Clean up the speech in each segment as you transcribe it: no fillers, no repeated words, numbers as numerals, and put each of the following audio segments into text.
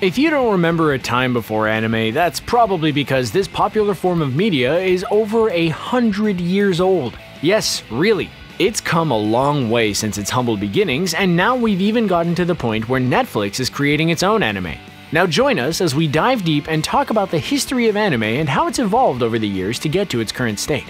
If you don't remember a time before anime, that's probably because this popular form of media is over 100 years old. Yes, really. It's come a long way since its humble beginnings, and now we've even gotten to the point where Netflix is creating its own anime. Now join us as we dive deep and talk about the history of anime and how it's evolved over the years to get to its current state.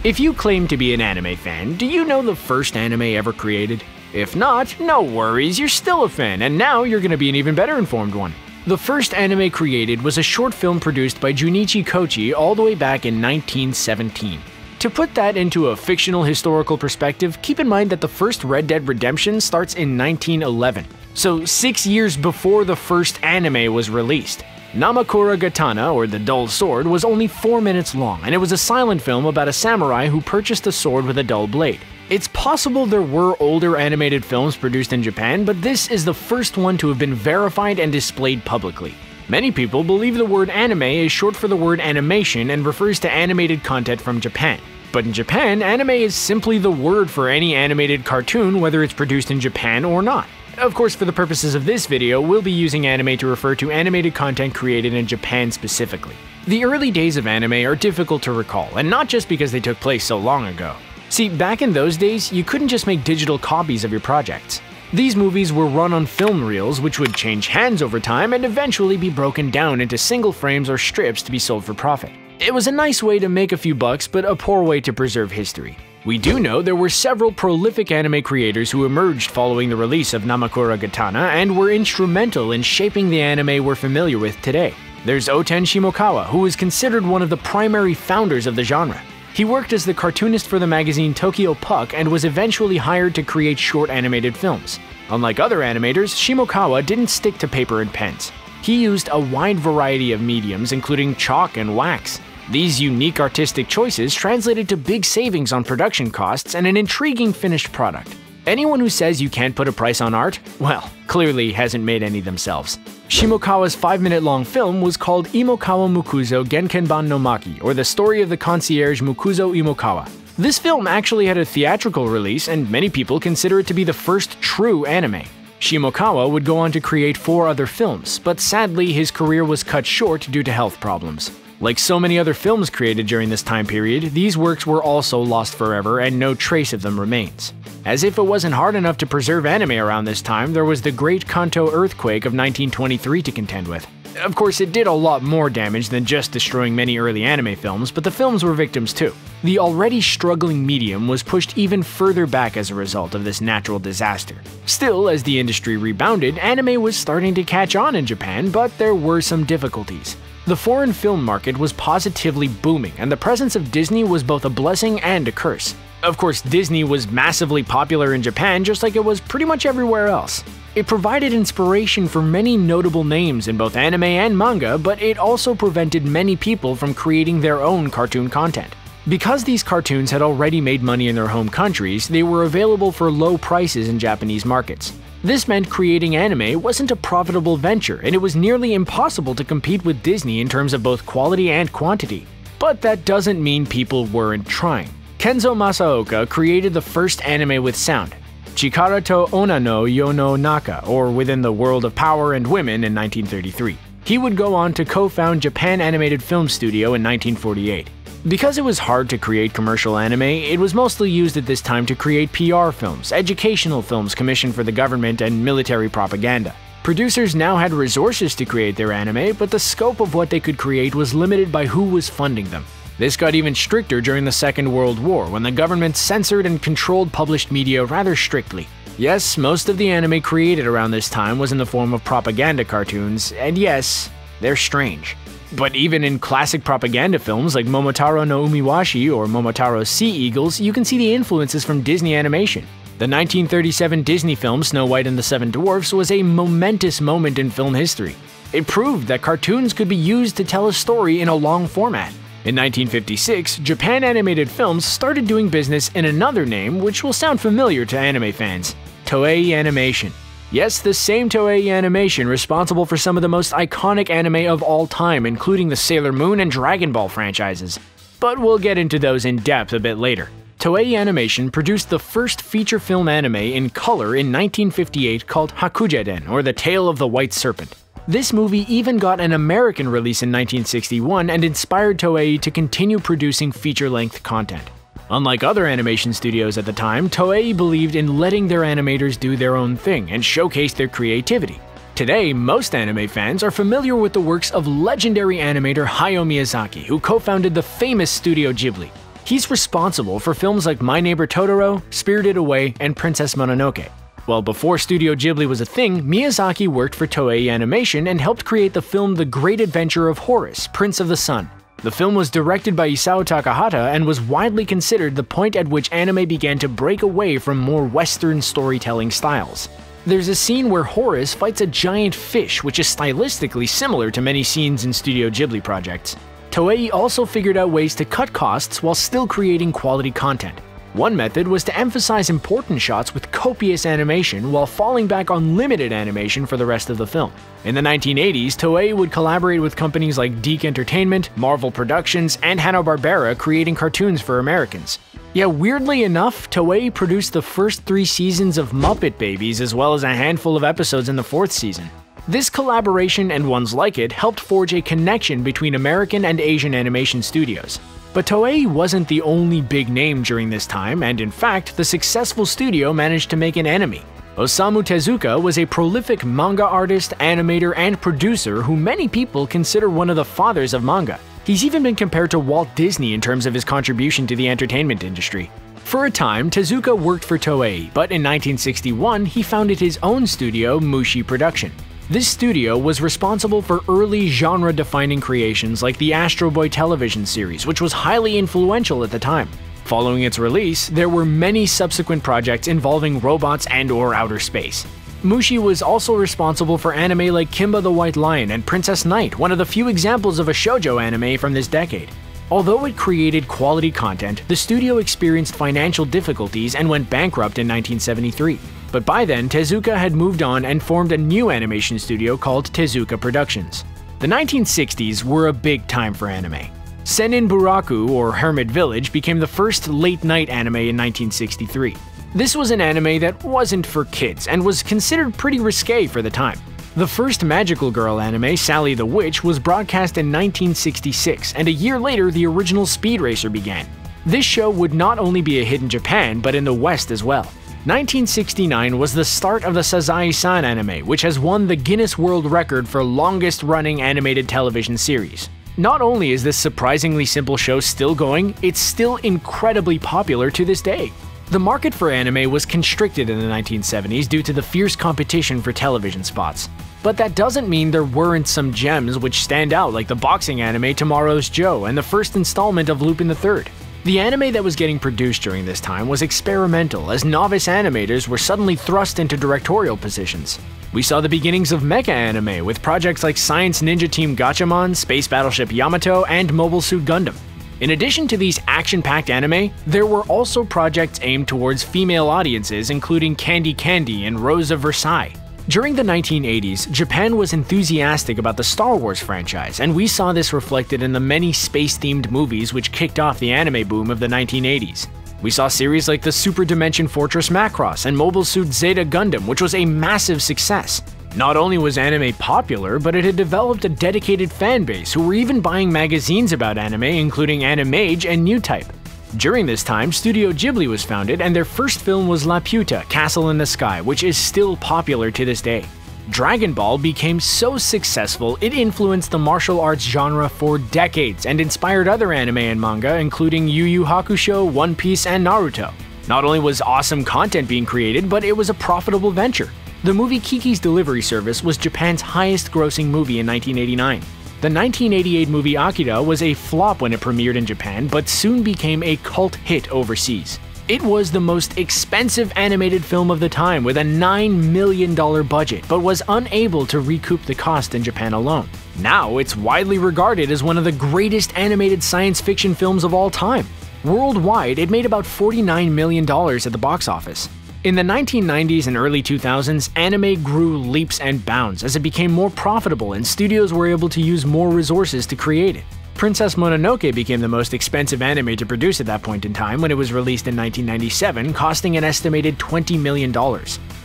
If you claim to be an anime fan, do you know the first anime ever created? If not, no worries, you're still a fan, and now you're gonna be an even better informed one. The first anime created was a short film produced by Junichi Kochi all the way back in 1917. To put that into a fictional historical perspective, keep in mind that the first Red Dead Redemption starts in 1911, so 6 years before the first anime was released. Namakura Gatana, or the Dull Sword, was only 4 minutes long, and it was a silent film about a samurai who purchased a sword with a dull blade. It's possible there were older animated films produced in Japan, but this is the first one to have been verified and displayed publicly. Many people believe the word anime is short for the word animation and refers to animated content from Japan. But in Japan, anime is simply the word for any animated cartoon, whether it's produced in Japan or not. Of course, for the purposes of this video, we'll be using anime to refer to animated content created in Japan specifically. The early days of anime are difficult to recall, and not just because they took place so long ago. See, back in those days, you couldn't just make digital copies of your projects. These movies were run on film reels, which would change hands over time and eventually be broken down into single frames or strips to be sold for profit. It was a nice way to make a few bucks, but a poor way to preserve history. We do know there were several prolific anime creators who emerged following the release of Namakura Gatana and were instrumental in shaping the anime we're familiar with today. There's Oten Shimokawa, who is considered one of the primary founders of the genre. He worked as the cartoonist for the magazine Tokyo Puck and was eventually hired to create short animated films. Unlike other animators, Shimokawa didn't stick to paper and pens. He used a wide variety of mediums, including chalk and wax. These unique artistic choices translated to big savings on production costs and an intriguing finished product. Anyone who says you can't put a price on art, well, clearly hasn't made any themselves. Shimokawa's 5-minute-long film was called Imokawa Mukuzo Genkenban no Maki, or the story of the concierge Mukuzo Imokawa. This film actually had a theatrical release, and many people consider it to be the first true anime. Shimokawa would go on to create 4 other films, but sadly his career was cut short due to health problems. Like so many other films created during this time period, these works were also lost forever and no trace of them remains. As if it wasn't hard enough to preserve anime around this time, there was the Great Kanto earthquake of 1923 to contend with. Of course, it did a lot more damage than just destroying many early anime films, but the films were victims too. The already struggling medium was pushed even further back as a result of this natural disaster. Still, as the industry rebounded, anime was starting to catch on in Japan, but there were some difficulties. The foreign film market was positively booming, and the presence of Disney was both a blessing and a curse. Of course, Disney was massively popular in Japan just like it was pretty much everywhere else. It provided inspiration for many notable names in both anime and manga, but it also prevented many people from creating their own cartoon content. Because these cartoons had already made money in their home countries, they were available for low prices in Japanese markets. This meant creating anime wasn't a profitable venture, and it was nearly impossible to compete with Disney in terms of both quality and quantity. But that doesn't mean people weren't trying. Kenzo Masuoka created the first anime with sound, Chikara to Onna no Yono Naka, or Within the World of Power and Women, in 1933. He would go on to co-found Japan Animated Film Studio in 1948. Because it was hard to create commercial anime, it was mostly used at this time to create PR films, educational films commissioned for the government, and military propaganda. Producers now had resources to create their anime, but the scope of what they could create was limited by who was funding them. This got even stricter during the Second World War, when the government censored and controlled published media rather strictly. Yes, most of the anime created around this time was in the form of propaganda cartoons, and yes, they're strange. But even in classic propaganda films like Momotaro no Umiwashi or Momotaro's Sea Eagles, you can see the influences from Disney animation. The 1937 Disney film Snow White and the Seven Dwarfs was a momentous moment in film history. It proved that cartoons could be used to tell a story in a long format. In 1956, Japan Animated Films started doing business in another name which will sound familiar to anime fans, Toei Animation. Yes, the same Toei Animation responsible for some of the most iconic anime of all time, including the Sailor Moon and Dragon Ball franchises. But we'll get into those in depth a bit later. Toei Animation produced the first feature film anime in color in 1958 called Hakujeden, or The Tale of the White Serpent. This movie even got an American release in 1961 and inspired Toei to continue producing feature-length content. Unlike other animation studios at the time, Toei believed in letting their animators do their own thing and showcase their creativity. Today, most anime fans are familiar with the works of legendary animator Hayao Miyazaki, who co-founded the famous Studio Ghibli. He's responsible for films like My Neighbor Totoro, Spirited Away, and Princess Mononoke. Well, before Studio Ghibli was a thing, Miyazaki worked for Toei Animation and helped create the film The Great Adventure of Horus, Prince of the Sun. The film was directed by Isao Takahata and was widely considered the point at which anime began to break away from more Western storytelling styles. There's a scene where Horus fights a giant fish, which is stylistically similar to many scenes in Studio Ghibli projects. Toei also figured out ways to cut costs while still creating quality content. One method was to emphasize important shots with copious animation while falling back on limited animation for the rest of the film. In the 1980s, Toei would collaborate with companies like DiC Entertainment, Marvel Productions, and Hanna-Barbera, creating cartoons for Americans. Yeah, weirdly enough, Toei produced the first 3 seasons of Muppet Babies as well as a handful of episodes in the 4th season. This collaboration and ones like it helped forge a connection between American and Asian animation studios. But Toei wasn't the only big name during this time, and in fact, the successful studio managed to make an enemy. Osamu Tezuka was a prolific manga artist, animator, and producer who many people consider one of the fathers of manga. He's even been compared to Walt Disney in terms of his contribution to the entertainment industry. For a time, Tezuka worked for Toei, but in 1961 he founded his own studio, Mushi Production. This studio was responsible for early genre-defining creations like the Astro Boy television series, which was highly influential at the time. Following its release, there were many subsequent projects involving robots and/or outer space. Mushi was also responsible for anime like Kimba the White Lion and Princess Knight, one of the few examples of a shoujo anime from this decade. Although it created quality content, the studio experienced financial difficulties and went bankrupt in 1973. But by then, Tezuka had moved on and formed a new animation studio called Tezuka Productions. The 1960s were a big time for anime. Sennin Buraku, or Hermit Village, became the first late-night anime in 1963. This was an anime that wasn't for kids and was considered pretty risque for the time. The first magical girl anime, Sally the Witch, was broadcast in 1966, and a year later the original Speed Racer began. This show would not only be a hit in Japan, but in the West as well. 1969 was the start of the Sazae-san anime, which has won the Guinness World Record for longest-running animated television series. Not only is this surprisingly simple show still going, it's still incredibly popular to this day. The market for anime was constricted in the 1970s due to the fierce competition for television spots. But that doesn't mean there weren't some gems which stand out, like the boxing anime Tomorrow's Joe and the first installment of Lupin III. The anime that was getting produced during this time was experimental, as novice animators were suddenly thrust into directorial positions. We saw the beginnings of Mecha Anime with projects like Science Ninja Team Gatchaman, Space Battleship Yamato, and Mobile Suit Gundam. In addition to these action-packed anime, there were also projects aimed towards female audiences, including Candy Candy and Rose of Versailles. During the 1980s, Japan was enthusiastic about the Star Wars franchise, and we saw this reflected in the many space-themed movies which kicked off the anime boom of the 1980s. We saw series like the Super Dimension Fortress Macross and Mobile Suit Zeta Gundam, which was a massive success. Not only was anime popular, but it had developed a dedicated fan base who were even buying magazines about anime, including Animage and New Type. During this time, Studio Ghibli was founded, and their first film was Laputa, Castle in the Sky, which is still popular to this day. Dragon Ball became so successful, it influenced the martial arts genre for decades and inspired other anime and manga, including Yu Yu Hakusho, One Piece, and Naruto. Not only was awesome content being created, but it was a profitable venture. The movie Kiki's Delivery Service was Japan's highest-grossing movie in 1989. The 1988 movie Aikido was a flop when it premiered in Japan, but soon became a cult hit overseas. It was the most expensive animated film of the time with a $9 million budget, but was unable to recoup the cost in Japan alone. Now it's widely regarded as one of the greatest animated science fiction films of all time. Worldwide, it made about $49 million at the box office. In the 1990s and early 2000s, anime grew leaps and bounds as it became more profitable and studios were able to use more resources to create it. Princess Mononoke became the most expensive anime to produce at that point in time when it was released in 1997, costing an estimated $20 million.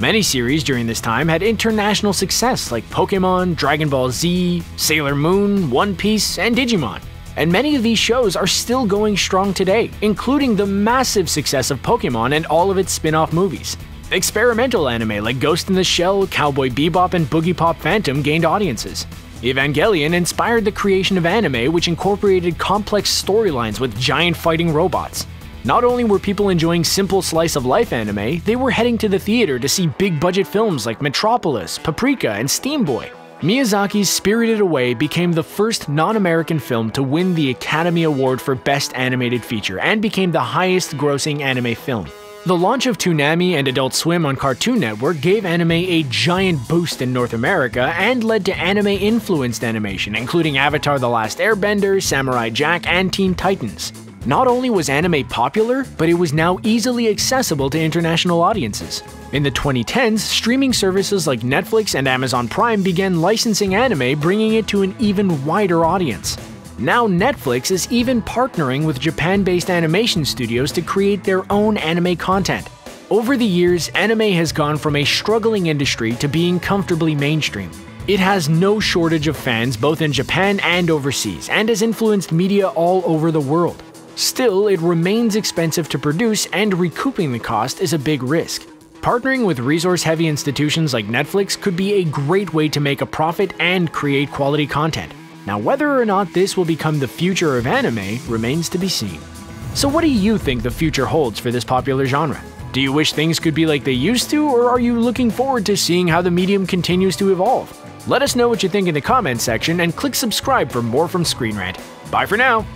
Many series during this time had international success like Pokémon, Dragon Ball Z, Sailor Moon, One Piece, and Digimon. And many of these shows are still going strong today, including the massive success of Pokémon and all of its spin-off movies. Experimental anime like Ghost in the Shell, Cowboy Bebop, and Boogie Pop Phantom gained audiences. Evangelion inspired the creation of anime, which incorporated complex storylines with giant fighting robots. Not only were people enjoying simple slice-of-life anime, they were heading to the theater to see big-budget films like Metropolis, Paprika, and Steam Boy. Miyazaki's Spirited Away became the first non-American film to win the Academy Award for Best Animated Feature and became the highest-grossing anime film. The launch of Toonami and Adult Swim on Cartoon Network gave anime a giant boost in North America and led to anime-influenced animation, including Avatar: The Last Airbender, Samurai Jack, and Teen Titans. Not only was anime popular, but it was now easily accessible to international audiences. In the 2010s, streaming services like Netflix and Amazon Prime began licensing anime, bringing it to an even wider audience. Now Netflix is even partnering with Japan-based animation studios to create their own anime content. Over the years, anime has gone from a struggling industry to being comfortably mainstream. It has no shortage of fans both in Japan and overseas, and has influenced media all over the world. Still, it remains expensive to produce, and recouping the cost is a big risk. Partnering with resource-heavy institutions like Netflix could be a great way to make a profit and create quality content. Now, whether or not this will become the future of anime remains to be seen. So what do you think the future holds for this popular genre? Do you wish things could be like they used to, or are you looking forward to seeing how the medium continues to evolve? Let us know what you think in the comments section, and click subscribe for more from Screen Rant. Bye for now!